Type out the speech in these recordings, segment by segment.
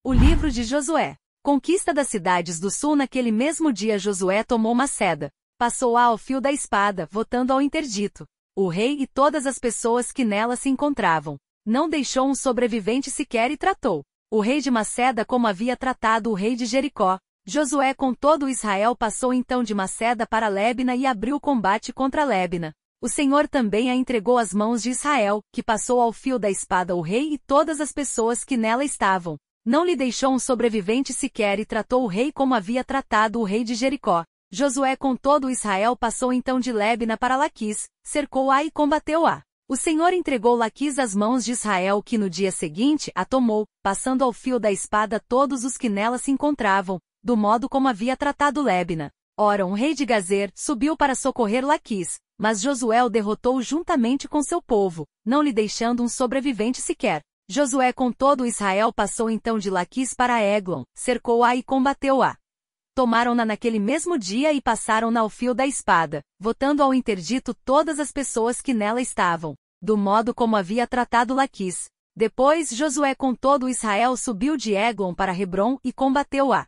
O livro de Josué. Conquista das cidades do sul. Naquele mesmo dia Josué tomou Maceda. Passou-a ao fio da espada, votando ao interdito o rei e todas as pessoas que nela se encontravam. Não deixou um sobrevivente sequer e tratou o rei de Maceda como havia tratado o rei de Jericó. Josué com todo o Israel passou então de Maceda para Libna e abriu o combate contra Libna. O Senhor também a entregou às mãos de Israel, que passou ao fio da espada o rei e todas as pessoas que nela estavam. Não lhe deixou um sobrevivente sequer e tratou o rei como havia tratado o rei de Jericó. Josué com todo o Israel passou então de Libna para Laquis, cercou-a e combateu-a. O Senhor entregou Laquis às mãos de Israel, que no dia seguinte a tomou, passando ao fio da espada todos os que nela se encontravam, do modo como havia tratado Libna. Ora, um rei de Gazer subiu para socorrer Laquis, mas Josué o derrotou juntamente com seu povo, não lhe deixando um sobrevivente sequer. Josué com todo o Israel passou então de Laquis para Eglon, cercou-a e combateu-a. Tomaram-na naquele mesmo dia e passaram-na ao fio da espada, votando ao interdito todas as pessoas que nela estavam, do modo como havia tratado Laquis. Depois Josué com todo o Israel subiu de Eglon para Hebrom e combateu-a.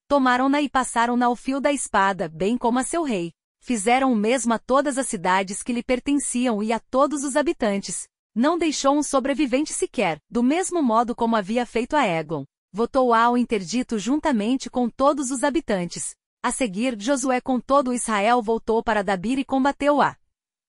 Tomaram-na e passaram-na ao fio da espada, bem como a seu rei. Fizeram o mesmo a todas as cidades que lhe pertenciam e a todos os habitantes. Não deixou um sobrevivente sequer, do mesmo modo como havia feito a Eglon. Votou-a ao interdito juntamente com todos os habitantes. A seguir, Josué com todo o Israel voltou para Dabir e combateu-a.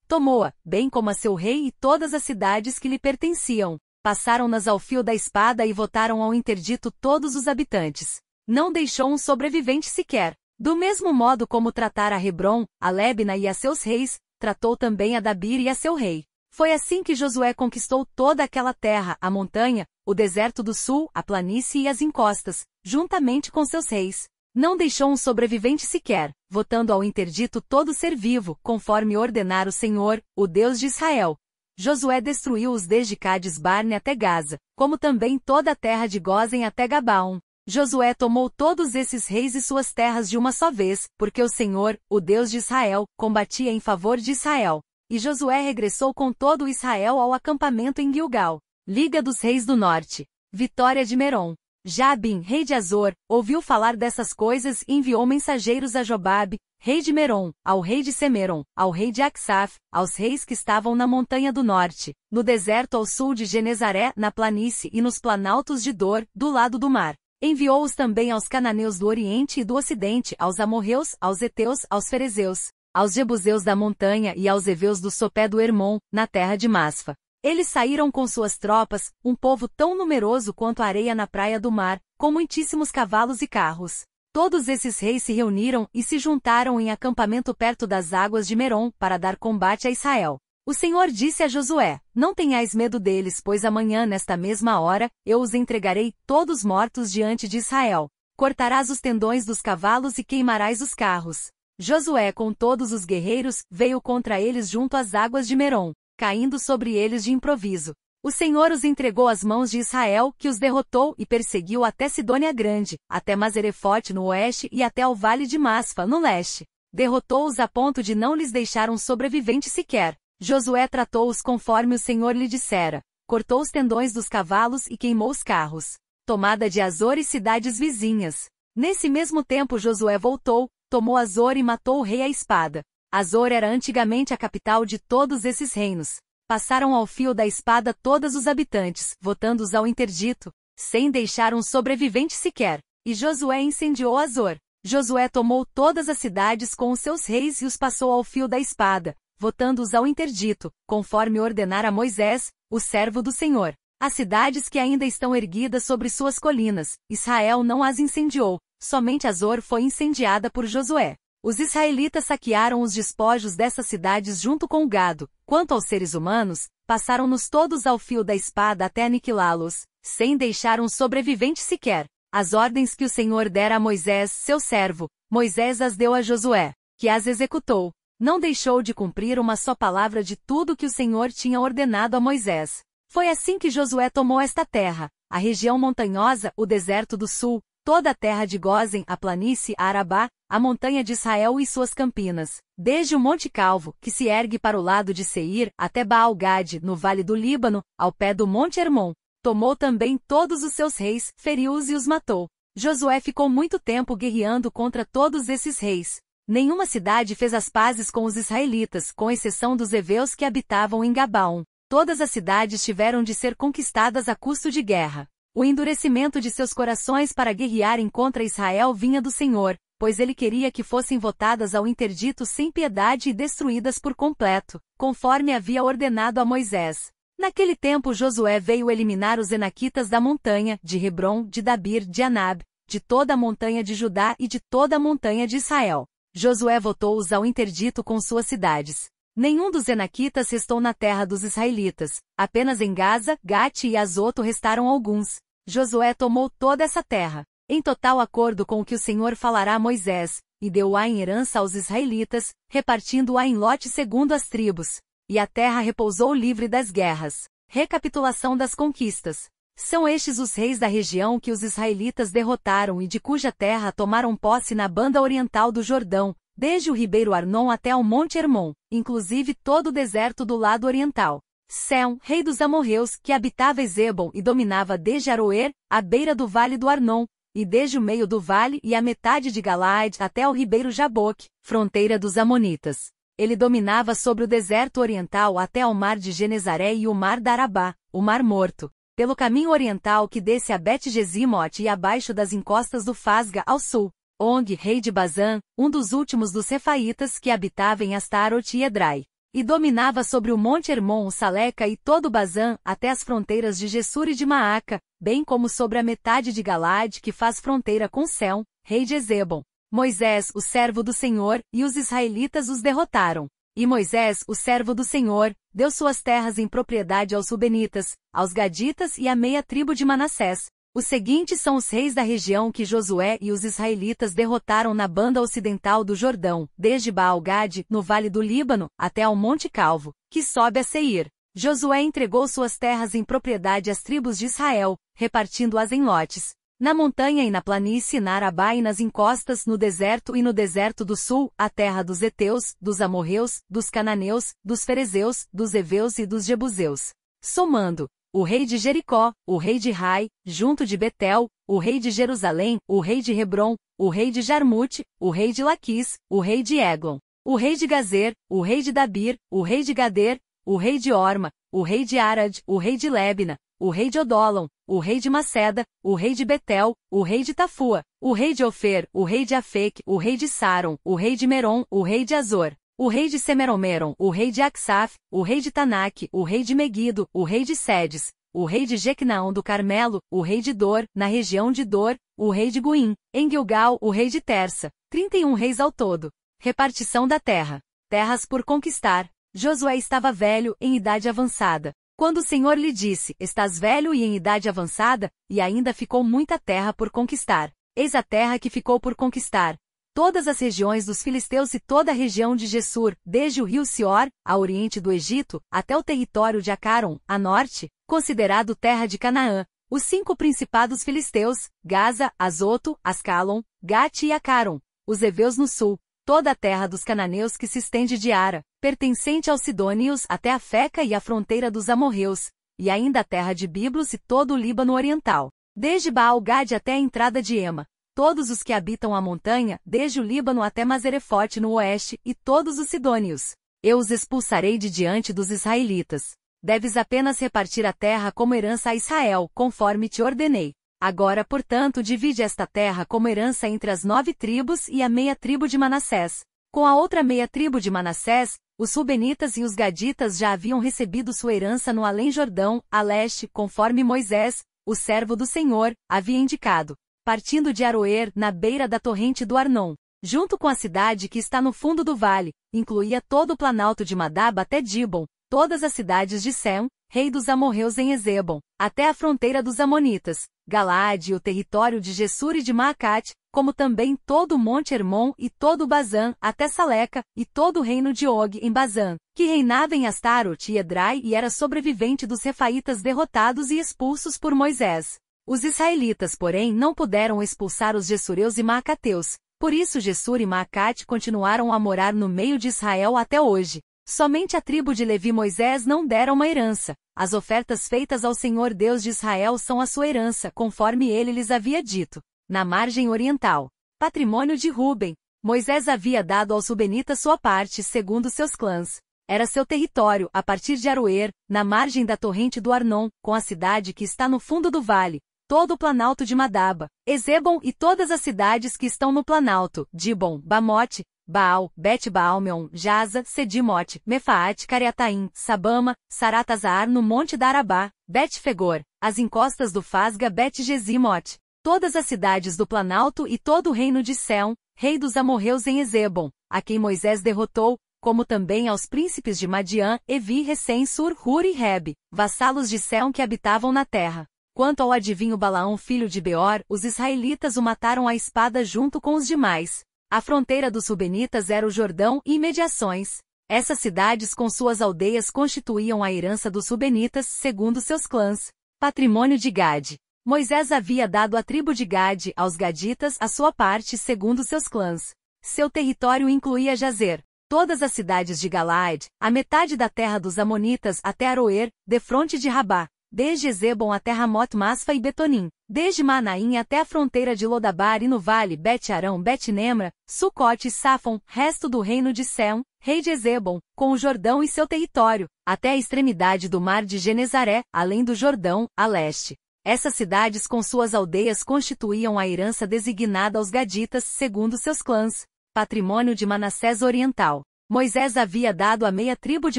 Tomou-a, bem como a seu rei e todas as cidades que lhe pertenciam. Passaram-nas ao fio da espada e votaram ao interdito todos os habitantes. Não deixou um sobrevivente sequer. Do mesmo modo como tratara a Hebrom, a Libna e a seus reis, tratou também a Dabir e a seu rei. Foi assim que Josué conquistou toda aquela terra, a montanha, o deserto do sul, a planície e as encostas, juntamente com seus reis. Não deixou um sobrevivente sequer, votando ao interdito todo ser vivo, conforme ordenara o Senhor, o Deus de Israel. Josué destruiu-os desde Cades Barne até Gaza, como também toda a terra de Gósen até Gabaon. Josué tomou todos esses reis e suas terras de uma só vez, porque o Senhor, o Deus de Israel, combatia em favor de Israel. E Josué regressou com todo o Israel ao acampamento em Gilgal. Liga dos reis do norte. Vitória de Merom. Jabim, rei de Azor, ouviu falar dessas coisas e enviou mensageiros a Jobabe, rei de Merom, ao rei de Semeron, ao rei de Acsaf, aos reis que estavam na montanha do norte, no deserto ao sul de Genezaré, na planície e nos planaltos de Dor, do lado do mar. Enviou-os também aos cananeus do oriente e do ocidente, aos amorreus, aos heteus, aos ferezeus, aos jebuseus da montanha e aos heveus do sopé do Hermon, na terra de Masfa. Eles saíram com suas tropas, um povo tão numeroso quanto a areia na praia do mar, com muitíssimos cavalos e carros. Todos esses reis se reuniram e se juntaram em acampamento perto das águas de Merom, para dar combate a Israel. O Senhor disse a Josué: Não tenhais medo deles, pois amanhã nesta mesma hora, eu os entregarei todos mortos diante de Israel. Cortarás os tendões dos cavalos e queimarás os carros. Josué com todos os guerreiros, veio contra eles junto às águas de Merom, caindo sobre eles de improviso. O Senhor os entregou às mãos de Israel, que os derrotou e perseguiu até Sidônia Grande, até Mazerefote no oeste e até ao vale de Masfa, no leste. Derrotou-os a ponto de não lhes deixar um sobrevivente sequer. Josué tratou-os conforme o Senhor lhe dissera. Cortou os tendões dos cavalos e queimou os carros. Tomada de Azor e cidades vizinhas. Nesse mesmo tempo Josué voltou, tomou Azor e matou o rei à espada. Azor era antigamente a capital de todos esses reinos. Passaram ao fio da espada todos os habitantes, votando-os ao interdito, sem deixar um sobrevivente sequer. E Josué incendiou Azor. Josué tomou todas as cidades com os seus reis e os passou ao fio da espada, votando-os ao interdito, conforme ordenara Moisés, o servo do Senhor. As cidades que ainda estão erguidas sobre suas colinas, Israel não as incendiou, somente Azor foi incendiada por Josué. Os israelitas saquearam os despojos dessas cidades junto com o gado. Quanto aos seres humanos, passaram-nos todos ao fio da espada até aniquilá-los, sem deixar um sobrevivente sequer. As ordens que o Senhor dera a Moisés, seu servo, Moisés as deu a Josué, que as executou. Não deixou de cumprir uma só palavra de tudo que o Senhor tinha ordenado a Moisés. Foi assim que Josué tomou esta terra, a região montanhosa, o deserto do sul, toda a terra de Gósen, a planície, a Arabá, a montanha de Israel e suas campinas, desde o Monte Calvo, que se ergue para o lado de Seir, até Baal-Gade, no vale do Líbano, ao pé do Monte Hermon. Tomou também todos os seus reis, feriu-os e os matou. Josué ficou muito tempo guerreando contra todos esses reis. Nenhuma cidade fez as pazes com os israelitas, com exceção dos heveus que habitavam em Gabaon. Todas as cidades tiveram de ser conquistadas a custo de guerra. O endurecimento de seus corações para guerrearem contra Israel vinha do Senhor, pois ele queria que fossem votadas ao interdito sem piedade e destruídas por completo, conforme havia ordenado a Moisés. Naquele tempo Josué veio eliminar os enaquitas da montanha, de Hebrom, de Dabir, de Anab, de toda a montanha de Judá e de toda a montanha de Israel. Josué votou-os ao interdito com suas cidades. Nenhum dos enaquitas restou na terra dos israelitas, apenas em Gaza, Gate e Azoto restaram alguns. Josué tomou toda essa terra, em total acordo com o que o Senhor falará a Moisés, e deu-a em herança aos israelitas, repartindo-a em lote segundo as tribos. E a terra repousou livre das guerras. Recapitulação das conquistas. São estes os reis da região que os israelitas derrotaram e de cuja terra tomaram posse na banda oriental do Jordão, desde o ribeiro Arnon até ao monte Hermon, inclusive todo o deserto do lado oriental. Sehon, rei dos amorreus, que habitava Ezebom e dominava desde Aroer, à beira do vale do Arnon, e desde o meio do vale e a metade de Galaad até ao ribeiro Jaboque, fronteira dos amonitas. Ele dominava sobre o deserto oriental até ao mar de Genezaré e o mar da Arabá, o mar morto, pelo caminho oriental que desce a Bet-Gesimote e abaixo das encostas do Fasga ao sul. Og, rei de Bazã, um dos últimos dos Refaitas que habitava em Astarot e Edrai, e dominava sobre o monte Hermon, Saleca e todo Bazã, até as fronteiras de Gessur e de Maaca, bem como sobre a metade de Galaad que faz fronteira com Sehon, rei de Ezebom. Moisés, o servo do Senhor, e os israelitas os derrotaram. E Moisés, o servo do Senhor, deu suas terras em propriedade aos Rubenitas, aos Gaditas e à meia tribo de Manassés. Os seguintes são os reis da região que Josué e os israelitas derrotaram na banda ocidental do Jordão, desde Baal-Gade, no vale do Líbano, até ao Monte Calvo, que sobe a Seir. Josué entregou suas terras em propriedade às tribos de Israel, repartindo-as em lotes. Na montanha e na planície, na Arabá e nas encostas, no deserto e no deserto do sul, a terra dos heteus, dos amorreus, dos cananeus, dos ferezeus, dos heveus e dos jebuseus. Somando, o rei de Jericó, o rei de Rai, junto de Betel, o rei de Jerusalém, o rei de Hebrom, o rei de Jarmute, o rei de Laquis, o rei de Eglon, o rei de Gazer, o rei de Dabir, o rei de Gader, o rei de Orma, o rei de Arad, o rei de Lebna, o rei de Odolon, o rei de Maceda, o rei de Betel, o rei de Tafua, o rei de Ofer, o rei de Afec, o rei de Saron, o rei de Merom, o rei de Azor, o rei de Semeromeron, o rei de Aksaf, o rei de Tanak, o rei de Megido, o rei de Sedes, o rei de Jequinaão do Carmelo, o rei de Dor, na região de Dor, o rei de Guim, em Gilgal, o rei de Tersa, 31 reis ao todo. Repartição da terra. Terras por conquistar. Josué estava velho, em idade avançada. Quando o Senhor lhe disse, estás velho e em idade avançada, e ainda ficou muita terra por conquistar. Eis a terra que ficou por conquistar. Todas as regiões dos filisteus e toda a região de Gessur, desde o rio Sior, a oriente do Egito, até o território de Acaron, a norte, considerado terra de Canaã. Os 5 principados filisteus, Gaza, Azoto, Ascalon, Gate e Acaron. Os heveus no sul. Toda a terra dos cananeus que se estende de Ara, pertencente aos sidônios até a Feca e a fronteira dos amorreus, e ainda a terra de Biblos e todo o Líbano oriental, desde Baal-Gade até a entrada de Ema, todos os que habitam a montanha, desde o Líbano até Mazerefote no oeste, e todos os sidônios. Eu os expulsarei de diante dos israelitas. Deves apenas repartir a terra como herança a Israel, conforme te ordenei. Agora, portanto, divide esta terra como herança entre as 9 tribos e a meia tribo de Manassés. Com a outra meia tribo de Manassés, os Rubenitas e os Gaditas já haviam recebido sua herança no Além-Jordão, a leste, conforme Moisés, o servo do Senhor, havia indicado. Partindo de Aroer, na beira da torrente do Arnon, junto com a cidade que está no fundo do vale, incluía todo o planalto de Madaba até Dibon, todas as cidades de Sehon, rei dos amorreus em Ezebom, até a fronteira dos amonitas, Galaad e o território de Gessur e de Maacate, como também todo o monte Hermon e todo o Bazã, até Saleca, e todo o reino de Og em Bazã, que reinava em Astarot e Edrai e era sobrevivente dos Refaitas derrotados e expulsos por Moisés. Os israelitas, porém, não puderam expulsar os gessureus e maacateus, por isso Gessur e Maacate continuaram a morar no meio de Israel até hoje. Somente a tribo de Levi Moisés não dera uma herança. As ofertas feitas ao Senhor Deus de Israel são a sua herança, conforme ele lhes havia dito. Na margem oriental, patrimônio de Ruben, Moisés havia dado aos Rubenitas sua parte segundo seus clãs. Era seu território, a partir de Aroer, na margem da torrente do Arnon, com a cidade que está no fundo do vale, todo o planalto de Madaba, Ezebom e todas as cidades que estão no planalto, Dibon, Bamote, Baal, Bet-Baalmeon, Jaza, Sedimote, Mefaate, Cariataim, Sabama, Saratazar no monte da Arabá, Bet-Fegor, as encostas do Fasga, Bet-Gesimote, todas as cidades do planalto e todo o reino de Seom, rei dos amorreus em Ezebom, a quem Moisés derrotou, como também aos príncipes de Madiã, Evi, Recém, Sur, Hur e Reb, vassalos de Seom que habitavam na terra. Quanto ao adivinho Balaão filho de Beor, os israelitas o mataram à espada junto com os demais. A fronteira dos Rubenitas era o Jordão e imediações. Essas cidades com suas aldeias constituíam a herança dos Rubenitas, segundo seus clãs. Patrimônio de Gade. Moisés havia dado à tribo de Gade, aos Gaditas, a sua parte segundo seus clãs. Seu território incluía Jazer, todas as cidades de Galaad, a metade da terra dos Amonitas até Aroer, defronte de Rabá, desde Ezebom até Ramot-Masfa e Betonim, desde Manaim até a fronteira de Lodabar e no vale Bet-Arão, Bet-Nemra, Sucote e Safon, resto do reino de Seom, rei de Ezebom, com o Jordão e seu território, até a extremidade do mar de Genezaré, além do Jordão, a leste. Essas cidades com suas aldeias constituíam a herança designada aos Gaditas, segundo seus clãs. Patrimônio de Manassés Oriental. Moisés havia dado a meia tribo de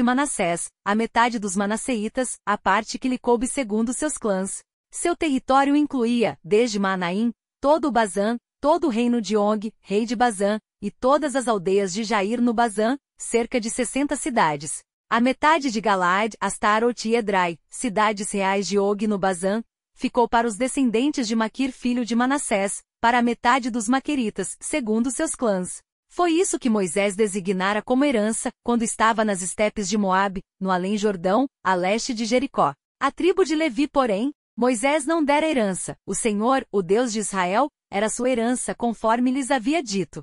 Manassés, a metade dos manasseitas, a parte que lhe coube segundo seus clãs. Seu território incluía, desde Manaim, todo o Bazã, todo o reino de Og, rei de Bazã, e todas as aldeias de Jair no Bazã, cerca de 60 cidades. A metade de Galaad, Astarot e Edrai, cidades reais de Og no Bazã, ficou para os descendentes de Maquir filho de Manassés, para a metade dos maqueritas, segundo seus clãs. Foi isso que Moisés designara como herança, quando estava nas estepes de Moabe, no além-Jordão, a leste de Jericó. A tribo de Levi, porém, Moisés não dera herança. O Senhor, o Deus de Israel, era sua herança conforme lhes havia dito.